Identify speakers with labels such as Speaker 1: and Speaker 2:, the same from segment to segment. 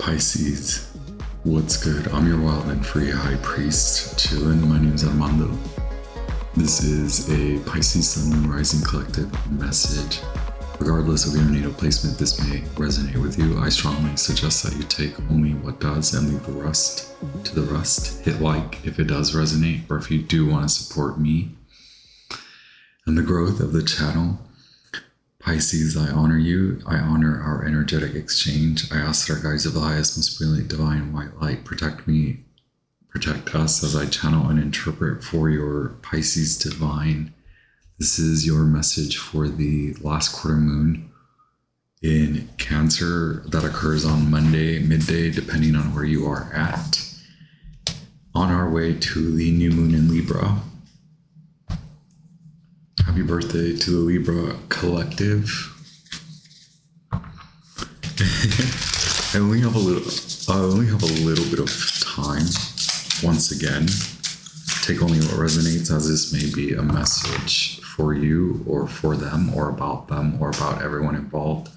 Speaker 1: Pisces, what's good? I'm your wild and free high priest, chillin'. My name's Armando. This is a Pisces Sun Moon Rising Collective message. Regardless of your natal placement, this may resonate with you. I strongly suggest that you take only what does and leave the rest to the rest. Hit like if it does resonate, or if you do want to support me and the growth of the channel. Pisces, I honor you. I honor our energetic exchange. I ask that our guides of the highest, most brilliant, divine white light protect me, protect us as I channel and interpret for your Pisces divine. This is your message for the last quarter moon in Cancer that occurs on Monday, midday, depending on where you are at. On our way to the new moon in Libra. Happy birthday to the Libra collective. I only have a little bit of time. Once again, take only what resonates, as this may be a message for you or for them or about everyone involved.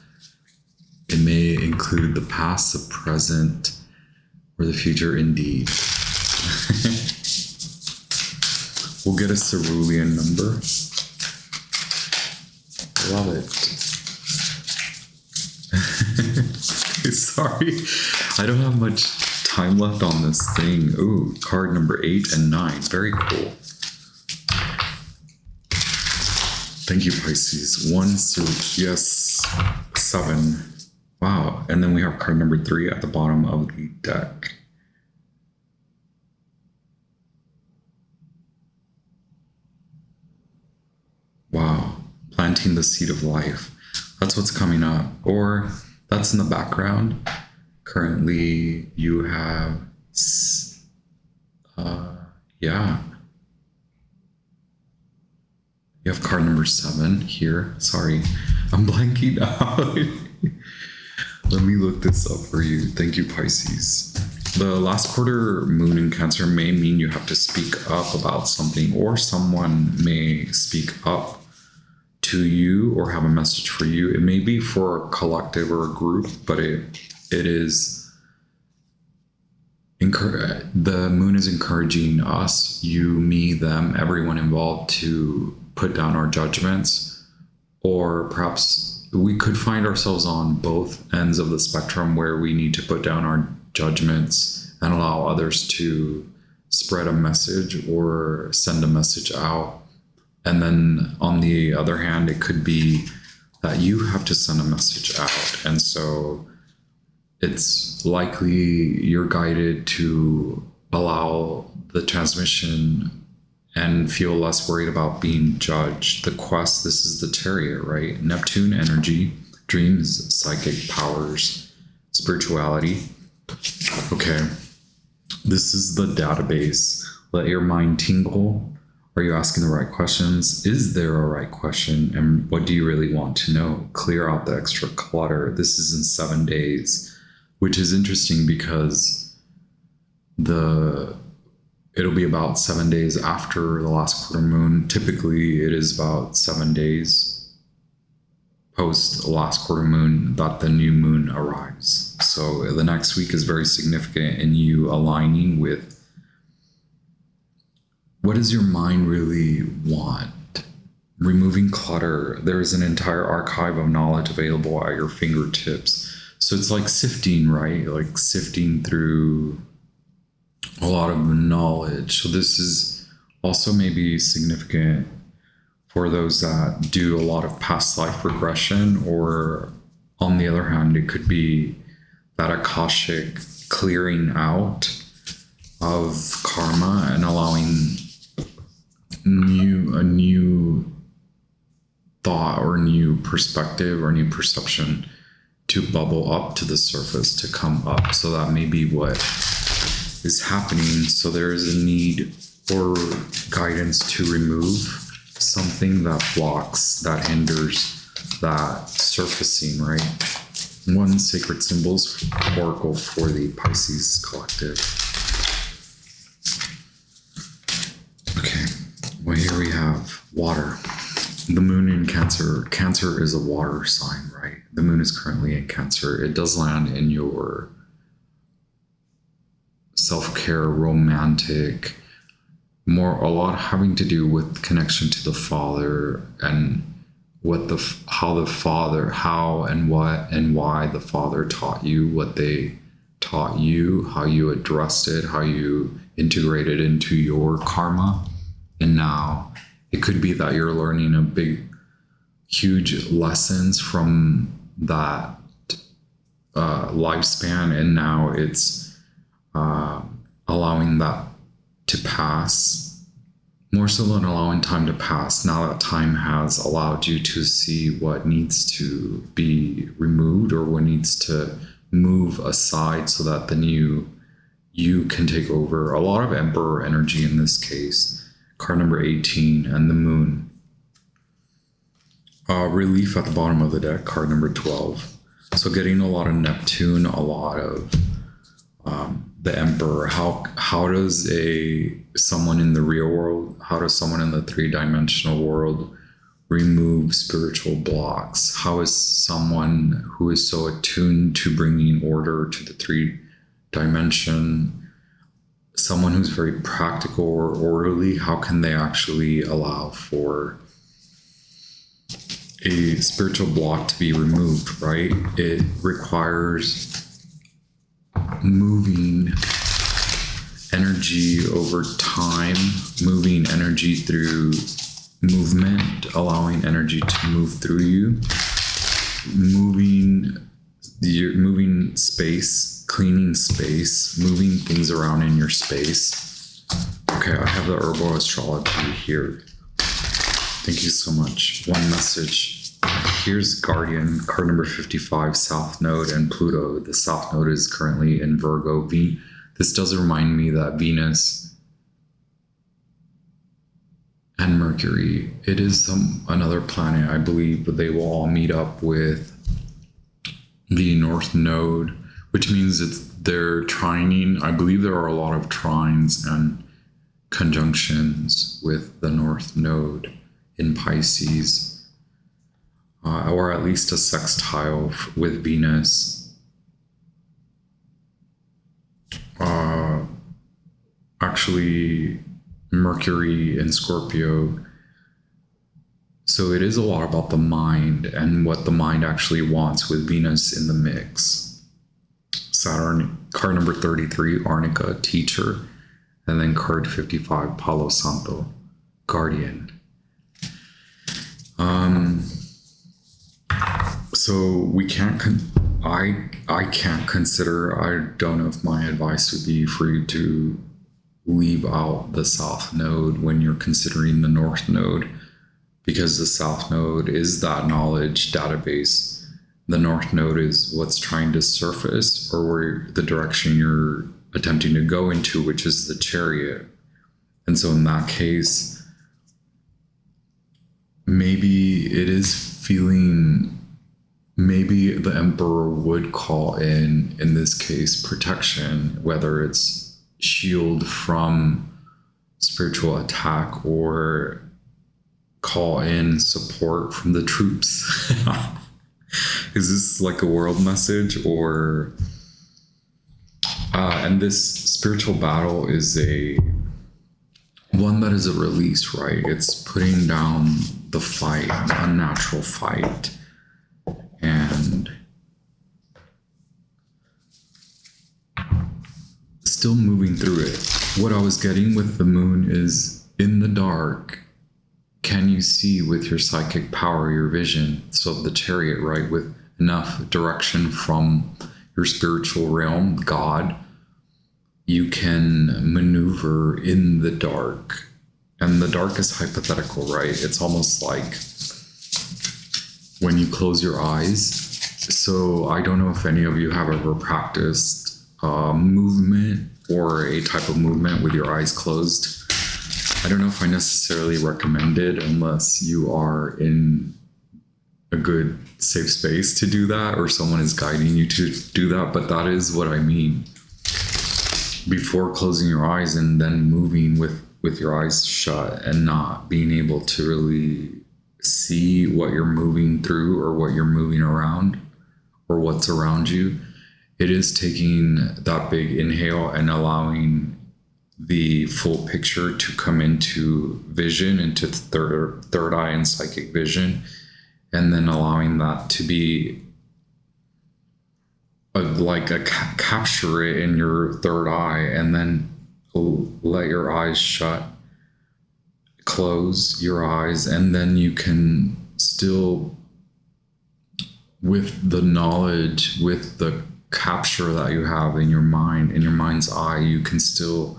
Speaker 1: It may include the past, the present, or the future indeed. We'll get a cerulean number. Love it. Sorry, I don't have much time left on this thing. Ooh, card number 8 and 9. Very cool. Thank you, Pisces. 1, yes, 7. Wow. And then we have card number 3 at the bottom of the deck. Wow. Planting the seed of life. That's what's coming up. Or that's in the background. Currently, you have, you have card number 7 here. Sorry, I'm blanking out. Let me look this up for you. Thank you, Pisces. The last quarter moon in Cancer may mean you have to speak up about something, or someone may speak up to you or have a message for you. It may be for a collective or a group, but it is the moon is encouraging us, you, me, them, everyone involved, to put down our judgments. Or perhaps we could find ourselves on both ends of the spectrum where we need to put down our judgments and allow others to spread a message or send a message out. And then on the other hand, it could be that you have to send a message out. And so it's likely you're guided to allow the transmission and feel less worried about being judged. The quest, this is the Terrier, right? Neptune energy, dreams, psychic powers, spirituality. Okay, this is the database. Let your mind tingle. Are you asking the right questions? Is there a right question? And what do you really want to know? Clear out the extra clutter. This is in 7 days, which is interesting because it'll be about 7 days after the last quarter moon. Typically, it is about 7 days post last quarter moon that the new moon arrives. So the next week is very significant in you aligning with what does your mind really want? Removing clutter. There is an entire archive of knowledge available at your fingertips. So it's like sifting, right? Like sifting through a lot of knowledge. So this is also maybe significant for those that do a lot of past life regression, or on the other hand, it could be that Akashic clearing out of karma and allowing a new thought or new perspective or new perception to bubble up to the surface, to come up. So that may be what is happening. So there is a need or guidance to remove something that blocks, that hinders that surfacing, right? 1 sacred symbols oracle for the Pisces collective. Okay, well, here we have water. The moon in Cancer. Cancer is a water sign, right? The moon is currently in Cancer. It does land in your self-care, romantic, a lot having to do with connection to the father and how and what and why the father taught you what they taught you, how you addressed it, how you integrated into your karma. And now it could be that you're learning huge lessons from that lifespan, and now it's allowing that to pass. More so than allowing time to pass, now that time has allowed you to see what needs to be removed or what needs to move aside so that the new you can take over. A lot of Emperor energy in this case. Card number 18 and the Moon. Relief at the bottom of the deck, card number 12. So getting a lot of Neptune, a lot of the Emperor. How does someone in the real world, how does someone in the three-dimensional world remove spiritual blocks? How is someone who is so attuned to bringing order to the three-dimension, someone who's very practical or orderly, how can they actually allow for a spiritual block to be removed, right? It requires moving energy over time, moving energy through movement, allowing energy to move through you, moving space, cleaning space, moving things around in your space. Okay, I have the herbal astrology here. Thank you so much. One message. Here's Guardian, card number 55, South Node and Pluto. The South Node is currently in Virgo. This does remind me that Venus and Mercury, it is another planet, I believe, but they will all meet up with the North Node, which means they're trining. I believe there are a lot of trines and conjunctions with the North Node in Pisces. Or at least a sextile with Venus. Actually, Mercury in Scorpio. So it is a lot about the mind and what the mind actually wants with Venus in the mix. Saturn, card number 33, Arnica, Teacher. And then card 55, Palo Santo, Guardian. So we can't, I can't consider, I don't know if my advice would be for you to leave out the South Node when you're considering the North Node, because the South Node is that knowledge database. The North Node is what's trying to surface, or where the direction you're attempting to go into, which is the Chariot. And so in that case, maybe it is feeling, maybe the Emperor would call in this case, protection, whether it's shield from spiritual attack or call in support from the troops. Is this like a world message? Or and this spiritual battle is one that is a release, right? It's putting down the fight, the unnatural fight, and still moving through it. What I was getting with the Moon is, in the dark, can you see with your psychic power, your vision? So the Chariot, right, with enough direction from your spiritual realm, God, you can maneuver in the dark. And the dark is hypothetical, right? It's almost like when you close your eyes. So I don't know if any of you have ever practiced movement or a type of movement with your eyes closed. I don't know if I necessarily recommend it unless you are in a good safe space to do that, or someone is guiding you to do that, but that is what I mean. Before closing your eyes and then moving with your eyes shut and not being able to really see what you're moving through or what you're moving around or what's around you, it is taking that big inhale and allowing the full picture to come into vision, into third eye and psychic vision, and then allowing that to be capture it in your third eye, and then let your eyes shut, close your eyes, and then you can still, with the knowledge, with the capture that you have in your mind, in your mind's eye, you can still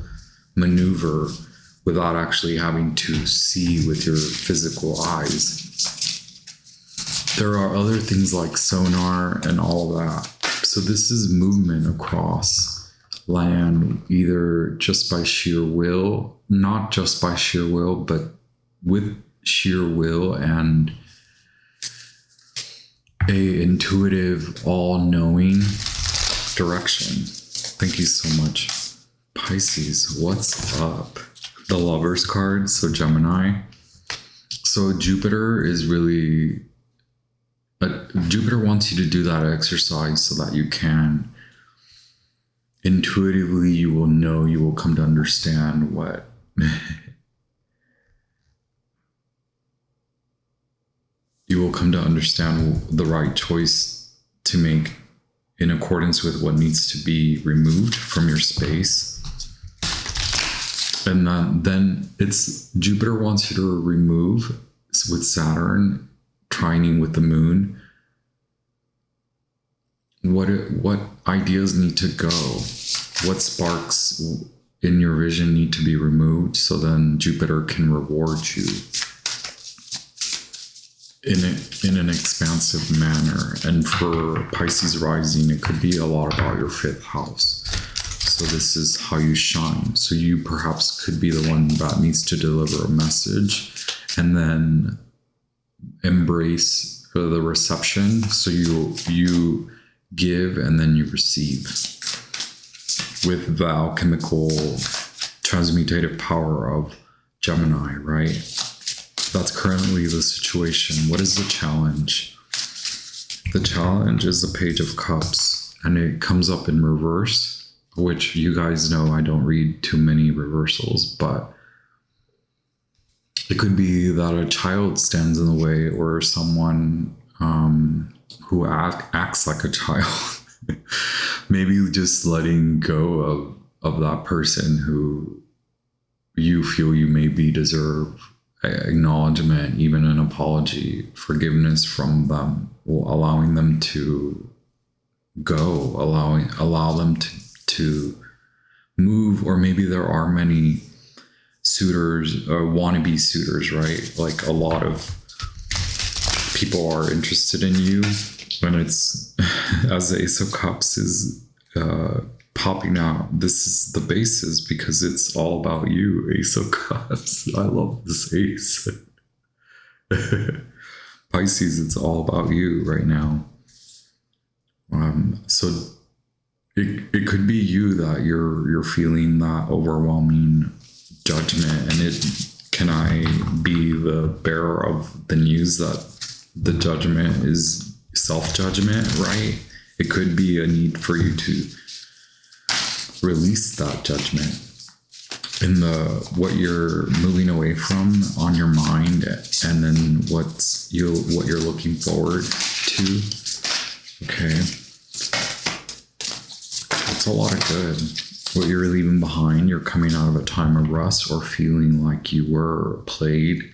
Speaker 1: maneuver without actually having to see with your physical eyes. There are other things like sonar and all of that. So this is movement across land, either just by sheer will, not just by sheer will, but with sheer will and a intuitive, all-knowing direction. Thank you so much. Pisces, what's up? The Lovers card, so Gemini. So Jupiter is really... Jupiter wants you to do that exercise so that you can intuitively, you will come to understand what you will come to understand the right choice to make in accordance with what needs to be removed from your space. And then it's Jupiter wants you to remove, with Saturn trining with the moon, what ideas need to go, what sparks in your vision need to be removed, so then Jupiter can reward you in an expansive manner. And for Pisces rising, it could be a lot about your 5th house. So this is how you shine. So you perhaps could be the one that needs to deliver a message and then embrace the reception. So you give and then you receive with the alchemical transmutative power of Gemini, right? That's currently the situation. What is the challenge? The challenge is the Page of Cups, and it comes up in reverse, which you guys know I don't read too many reversals, but it could be that a child stands in the way, or someone who acts like a child. Maybe just letting go of that person who you feel you maybe deserve acknowledgement, even an apology, forgiveness from them, allowing them to go, allow them to move. Or maybe there are many suitors, wannabe suitors, right? Like a lot of people are interested in you, and it's as the Ace of Cups is popping out, this is the basis, because it's all about you. Ace of Cups. I love this ace. Pisces, it's all about you right now. So it could be you that you're feeling that overwhelming judgment, and can I be the bearer of the news that the judgment is self-judgment, right? It could be a need for you to release that judgment in what you're moving away from on your mind, and then what you're looking forward to. Okay, it's a lot of good. What you're leaving behind, you're coming out of a time of rest, or feeling like you were played,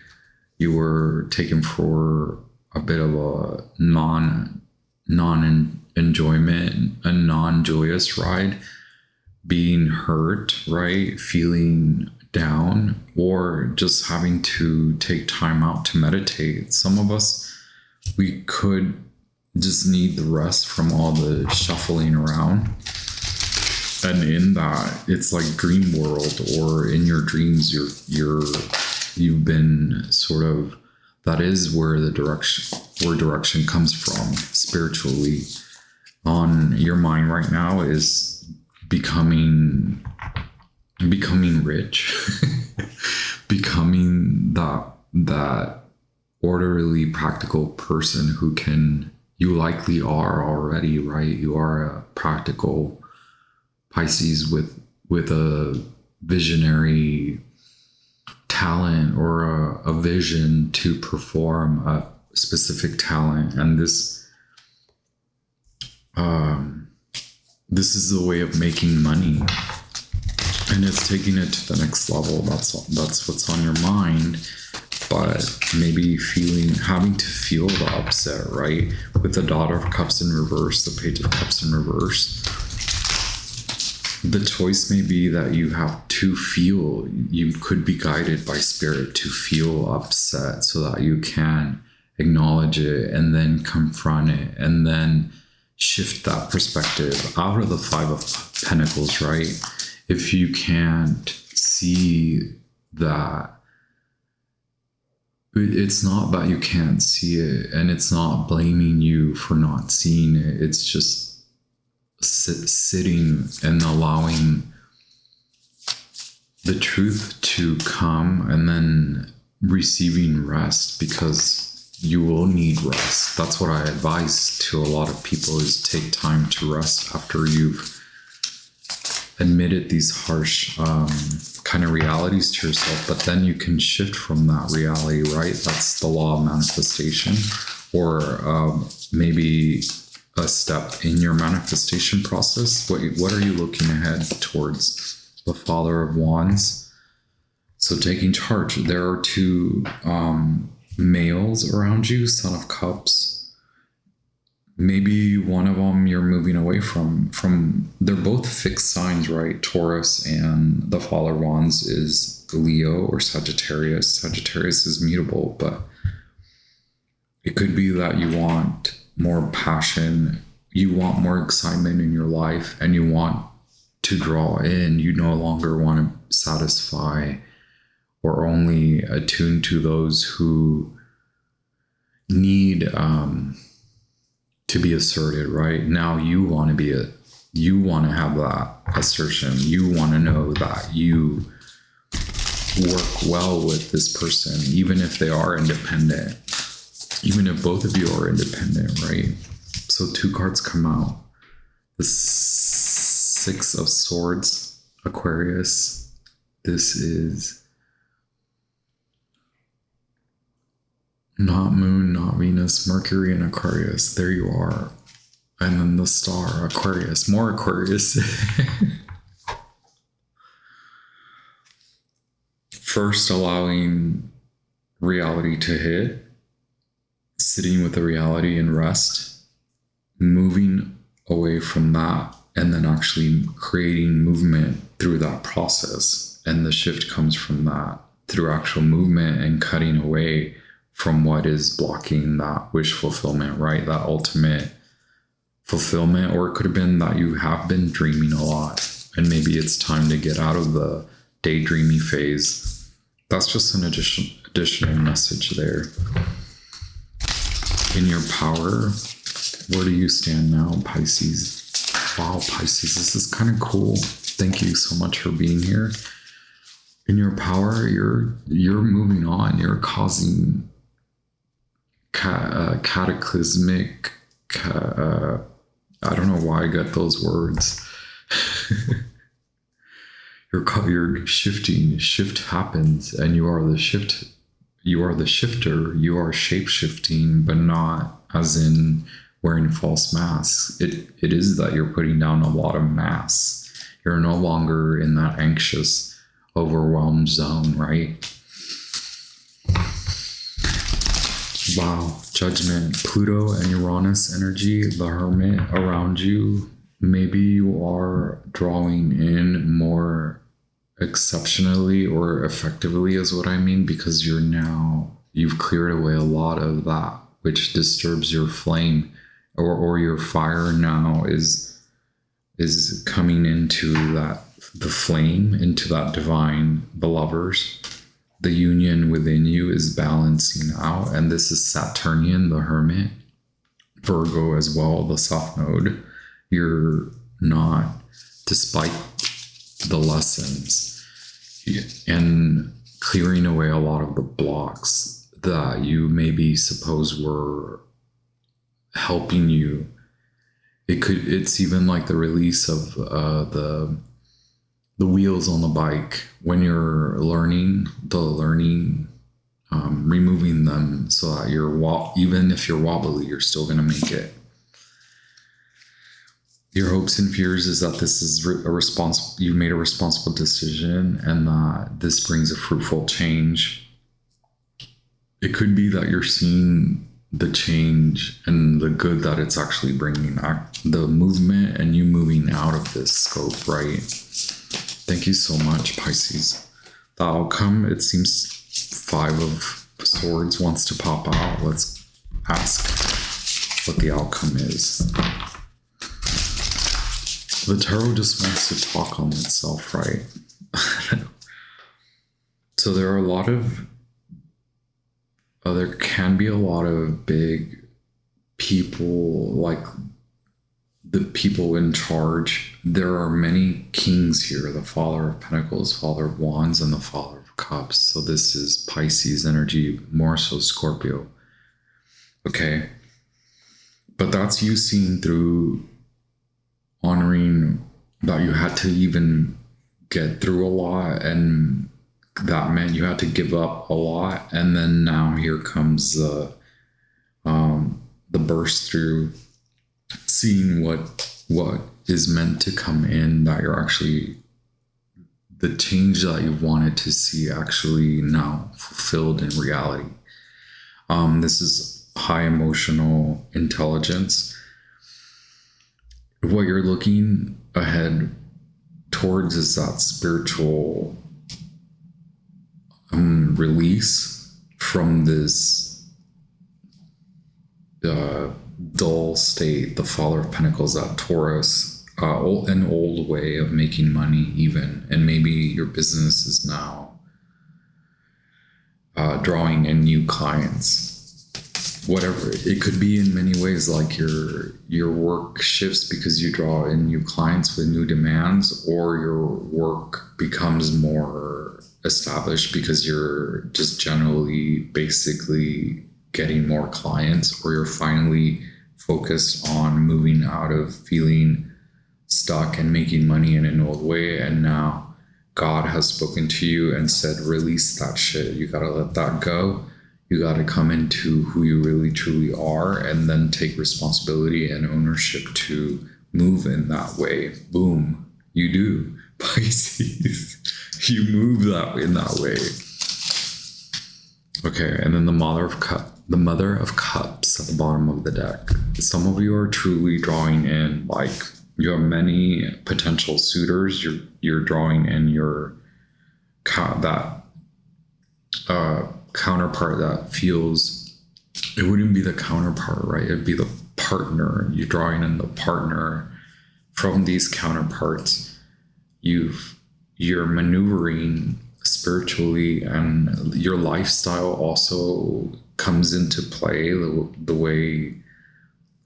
Speaker 1: you were taken for a bit of a non-enjoyment, a non-joyous ride, being hurt, right? Feeling down, or just having to take time out to meditate. Some of us, we could just need the rest from all the shuffling around. And in that, it's like dream world, or in your dreams, you've been sort of, that is where direction comes from spiritually. On your mind right now is becoming rich, becoming that orderly, practical person who can You likely are already, right? You are a practical Pisces with a visionary talent or a vision to perform a specific talent. And this is a way of making money, and it's taking it to the next level. That's what's on your mind. But maybe having to feel the upset, right? With the Daughter of Cups in reverse, the Page of Cups in reverse, the choice may be that you have to feel, you could be guided by spirit to feel upset so that you can acknowledge it and then confront it and then shift that perspective out of the Five of Pentacles, right? If you can't see that, it's not that you can't see it, and it's not blaming you for not seeing it. It's just sitting and allowing the truth to come and then receiving rest, because you will need rest. That's what I advise to a lot of people, is take time to rest after you've admitted these harsh kind of realities to yourself. But then you can shift from that reality, right? That's the law of manifestation, or maybe a step in your manifestation process. What are you looking ahead towards? The Father of Wands. So taking charge. There are two males around you, Son of Cups. Maybe one of them you're moving away from. They're both fixed signs, right? Taurus, and the Father of Wands is Leo or Sagittarius. Sagittarius is mutable, but it could be that you want more passion, you want more excitement in your life, and you want to draw in. You no longer want to satisfy or only attune to those who need to be asserted, right? Now you want to have that assertion. You want to know that you work well with this person, even if they are independent, even if both of you are independent, right? So two cards come out. The Six of Swords, Aquarius. This is not Moon, not Venus, Mercury in Aquarius. There you are. And then the star, Aquarius, more Aquarius. First, allowing reality to hit, sitting with the reality and rest, moving away from that, and then actually creating movement through that process. And the shift comes from that, through actual movement and cutting away from what is blocking that wish fulfillment, right? That ultimate fulfillment. Or it could have been that you have been dreaming a lot, and maybe it's time to get out of the daydreamy phase. That's just an additional message there. In your power, where do you stand now, Pisces? Wow, Pisces, this is kind of cool. Thank you so much for being here. In your power, you're moving on. You're causing cataclysmic. I don't know why I got those words. You're shifting. Shift happens, and you are the shift. You are the shifter. You are shape-shifting, but not as in wearing false masks. It is that you're putting down a lot of masks. You're no longer in that anxious, overwhelmed zone, right? Wow, Judgment, Pluto and Uranus energy, the Hermit around you. Maybe you are drawing in more exceptionally or effectively is what I mean, because you've cleared away a lot of that which disturbs your flame, or your fire now is coming into the flame, into that divine, the lovers. The union within you is balancing out, and this is Saturnian, the Hermit, Virgo as well, the South Node. You're not, despite the lessons, and clearing away a lot of the blocks that you maybe suppose were helping you. It's even like the release of the wheels on the bike when you're learning, removing them so that even if you're wobbly, you're still going to make it. Your hopes and fears is that this is you made a responsible decision and that this brings a fruitful change. It could be that you're seeing the change and the good that it's actually bringing, the movement and you moving out of this scope, right? Thank you so much, Pisces. The outcome, it seems 5 of Swords wants to pop out. Let's ask what the outcome is. The tarot just wants to talk on itself, right? So there are there can be a lot of big people, like the people in charge. There are many kings here, the Father of Pentacles, Father of Wands, and the Father of Cups. So this is Pisces energy, more so Scorpio. Okay. But that's you seeing through, honoring that you had to even get through a lot, and that meant you had to give up a lot. And then now here comes the burst through, seeing what is meant to come in, that you're actually, the change that you wanted to see actually now fulfilled in reality. This is high emotional intelligence. What you're looking ahead towards is that spiritual release from this dull state. The Father of Pentacles, that Taurus, an old way of making money even, and maybe your business is now drawing in new clients. Whatever, it could be in many ways, like your work shifts because you draw in new clients with new demands, or your work becomes more established because you're just generally basically getting more clients, or you're finally focused on moving out of feeling stuck and making money in an old way, and now God has spoken to you and said, release that shit. You gotta let that go. You got to come into who you really truly are, and then take responsibility and ownership to move in that way. Boom. You do, Pisces. You move in that way. Okay, and then the Mother of Cups at the bottom of the deck. Some of you are truly drawing in, like, you have many potential suitors. You're drawing in your counterpart that feels, it wouldn't be the counterpart, right? It'd be the partner. You're drawing in the partner from these counterparts. You're maneuvering spiritually, and your lifestyle also comes into play. The way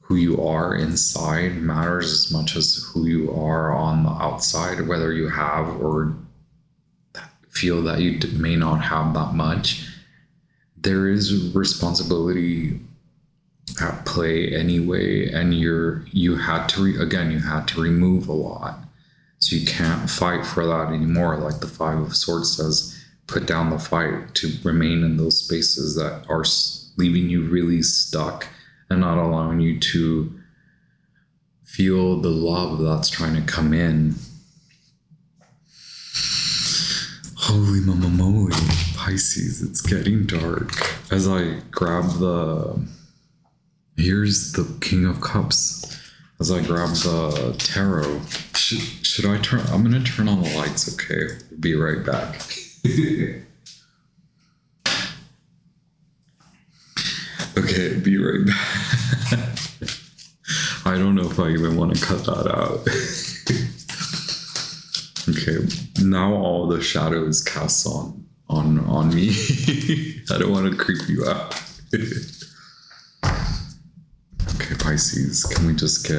Speaker 1: who you are inside matters as much as who you are on the outside, whether you have or feel that you may not have that much. There is responsibility at play anyway, and you had to remove a lot. So you can't fight for that anymore. Like the 5 of Swords says, put down the fight to remain in those spaces that are leaving you really stuck and not allowing you to feel the love that's trying to come in. Holy mama moly, Pisces, it's getting dark. As I grab here's the King of Cups. As I grab the tarot, should I turn? I'm gonna turn on the lights, okay? Be right back. Okay, be right back. I don't know if I even want to cut that out. Okay, now all the shadow is cast on me. I don't want to creep you out. Okay, Pisces, can we just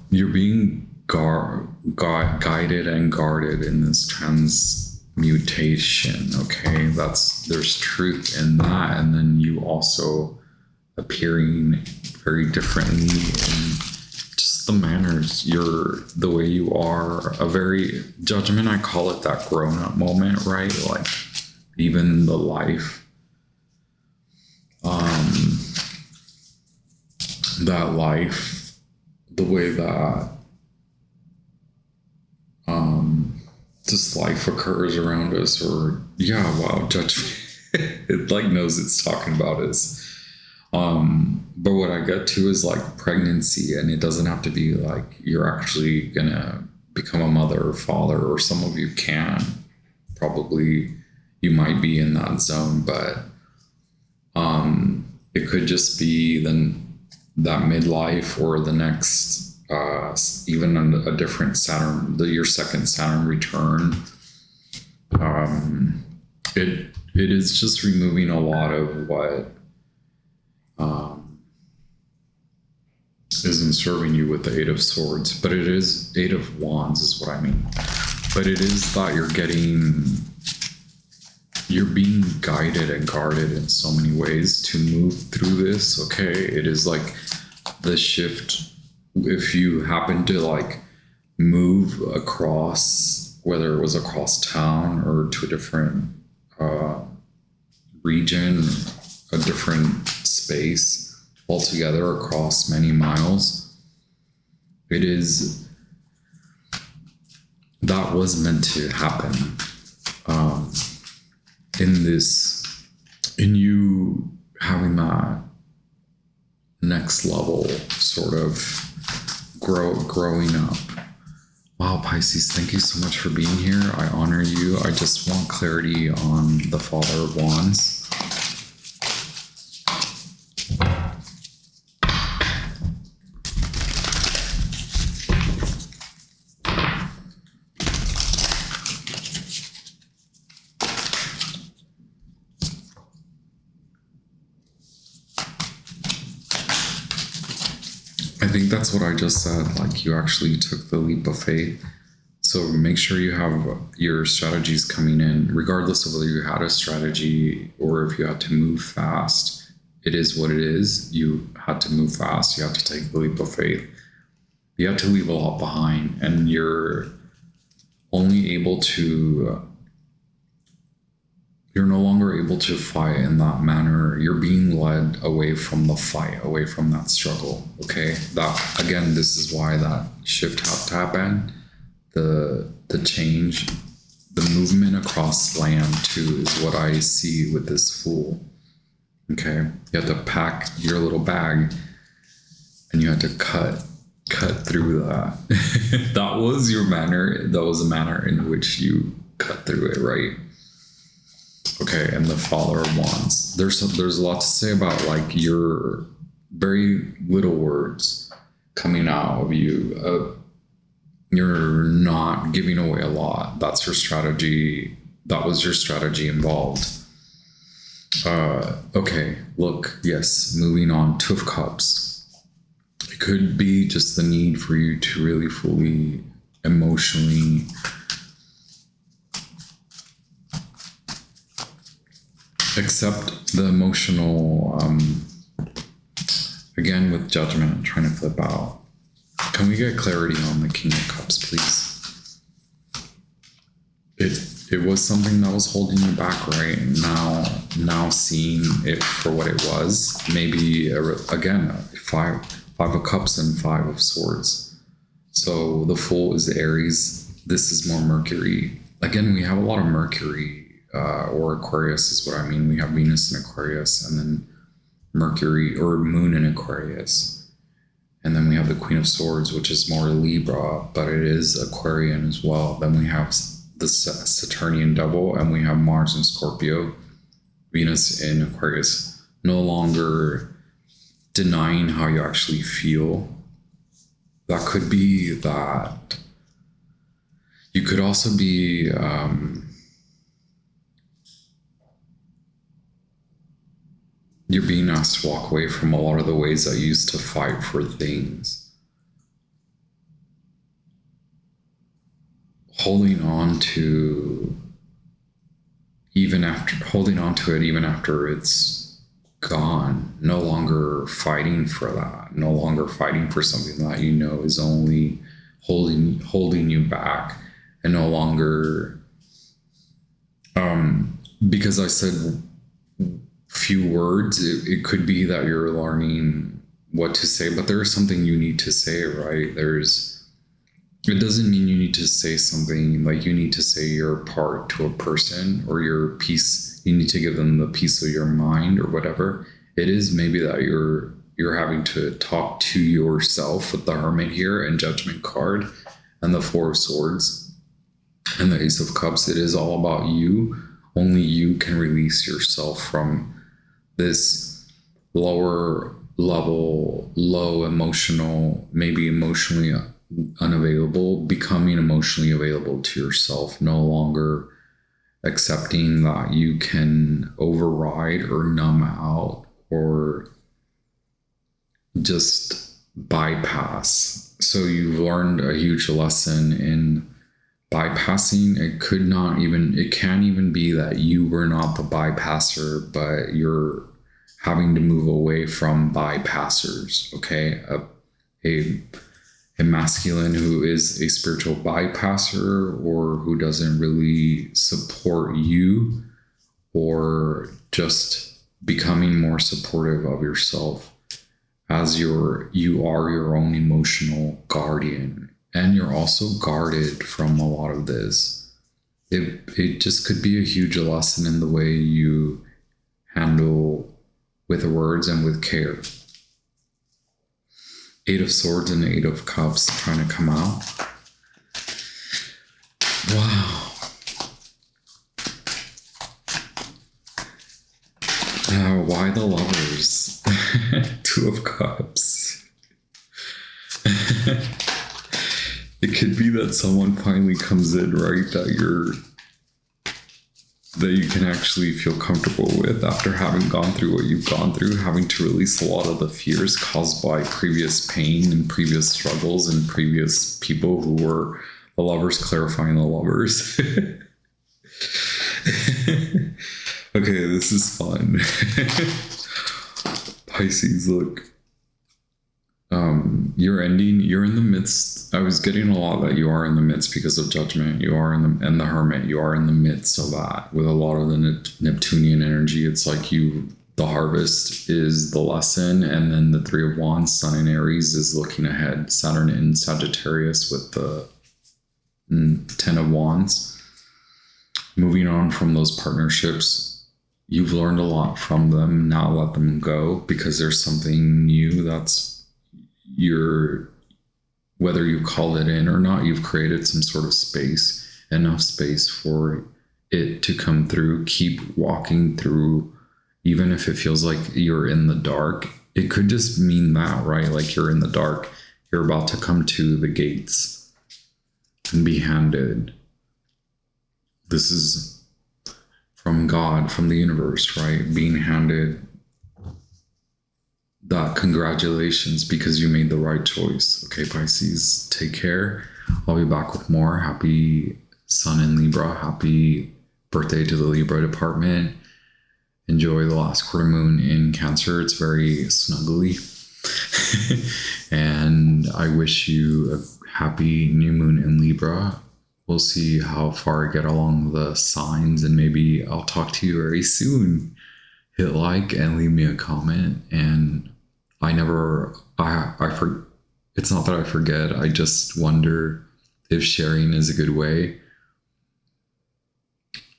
Speaker 1: you're being guided and guarded in this transmutation, okay? There's truth in that, and then you also appearing very differently in just the manners, the way you are, a very judgment. I call it that grown-up moment, right? Like even the life, that life, the way that just life occurs around us, or judgment. It like knows it's talking about us. But what I get to is like pregnancy, and it doesn't have to be like you're actually gonna become a mother or father, or some of you can. Probably you might be in that zone, but it could just be then that midlife or the next even a different Saturn, your second Saturn return. It is just removing a lot of what isn't serving you with the Eight of Swords, but it is Eight of Wands is what I mean. But it is that you're being guided and guarded in so many ways to move through this. Okay, it is like the shift. If you happen to like move across, whether it was across town or to a different region, a different space altogether across many miles, that was meant to happen. In you having that next level sort of growing up. Wow, Pisces, thank you so much for being here. I honor you. I just want clarity on the Father of Wands. I think that's what I just said. Like, you actually took the leap of faith. So make sure you have your strategies coming in, regardless of whether you had a strategy or if you had to move fast. It is what it is. You had to move fast. You had to take the leap of faith. You have to leave a lot behind, and you're only able to, you're no longer able to fight in that manner. You're being led away from the fight, away from that struggle. Okay, that again, this is why that shift had to happen. The change, the movement across land too is what I see with this Fool. Okay, you have to pack your little bag, and you had to cut through that. That was your manner. That was the manner in which you cut through it, right? Okay, and the Father of Wands. There's a lot to say about like your very little words coming out of you. You're not giving away a lot. That's your strategy. That was your strategy involved. Okay, look, yes, moving on. Two of Cups. It could be just the need for you to really fully emotionally accept the emotional, again with Judgment, I'm trying to flip out. Can we get clarity on the King of Cups, please? It was something that was holding you back, right? Now seeing it for what it was, maybe again, five of Cups and Five of Swords. So the Fool is Aries. This is more Mercury. Again, we have a lot of Mercury. Or Aquarius is what I mean. We have Venus in Aquarius, and then Mercury or Moon in Aquarius. And then we have the Queen of Swords, which is more Libra, but it is Aquarian as well. Then we have the Saturnian double, and we have Mars in Scorpio, Venus in Aquarius. No longer denying how you actually feel. That could be that. You could also be you're being asked to walk away from a lot of the ways that you used to fight for things. Holding on to it even after it's gone. no longer fighting for that, no longer fighting for something that you know is only holding you back, and no longer because I said few words, it could be that you're learning what to say, but there's something you need to say, right? It doesn't mean you need to say something like you need to say your part to a person or your piece. You need to give them the piece of your mind or whatever. It is maybe that you're having to talk to yourself with the Hermit here and Judgment card and the Four of Swords and the Ace of Cups. It is all about you. Only you can release yourself from this lower level, low emotional, maybe emotionally unavailable, becoming emotionally available to yourself, no longer accepting that you can override or numb out or just bypass. So you've learned a huge lesson in bypassing. It can't even be that you were not the bypasser, but you're having to move away from bypassers. Okay. A masculine who is a spiritual bypasser or who doesn't really support you, or just becoming more supportive of yourself as you are your own emotional guardian. And you're also guarded from a lot of this. It just could be a huge lesson in the way you handle with words and with care. Eight of Swords and Eight of Cups trying to come out. Wow. Why the Lovers? Two of Cups. It could be that someone finally comes in, right? That you can actually feel comfortable with after having gone through what you've gone through, having to release a lot of the fears caused by previous pain and previous struggles and previous people who were the Lovers clarifying the Lovers. Okay, this is fun. Pisces, look. You're in the midst. I was getting a lot that you are in the midst because of Judgment. You are and the Hermit. You are in the midst of that with a lot of the Neptunian energy. It's like the harvest is the lesson. And then the Three of Wands, Sun in Aries is looking ahead. Saturn in Sagittarius with the Ten of Wands. Moving on from those partnerships, you've learned a lot from them. Now let them go because there's something new that's whether you call it in or not, you've created some sort of space, enough space for it to come through. Keep walking through, even if it feels like you're in the dark. It could just mean that, right? Like you're in the dark, you're about to come to the gates and be handed. This is from God, from the universe, right? Being handed that congratulations because you made the right choice. Okay, Pisces, take care. I'll be back with more. Happy Sun in Libra. Happy birthday to the Libra department. Enjoy the last quarter moon in Cancer. It's very snuggly. And I wish you a happy new moon in Libra. We'll see how far I get along the signs, and maybe I'll talk to you very soon. Hit like and leave me a comment. And it's not that I forget. I just wonder if sharing is a good way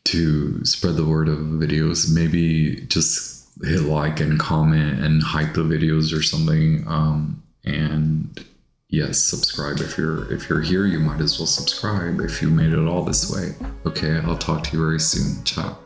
Speaker 1: to spread the word of videos. Maybe just hit like and comment and hype the videos or something. And yes, subscribe. If you're here, you might as well subscribe if you made it all this way. Okay, I'll talk to you very soon. Ciao.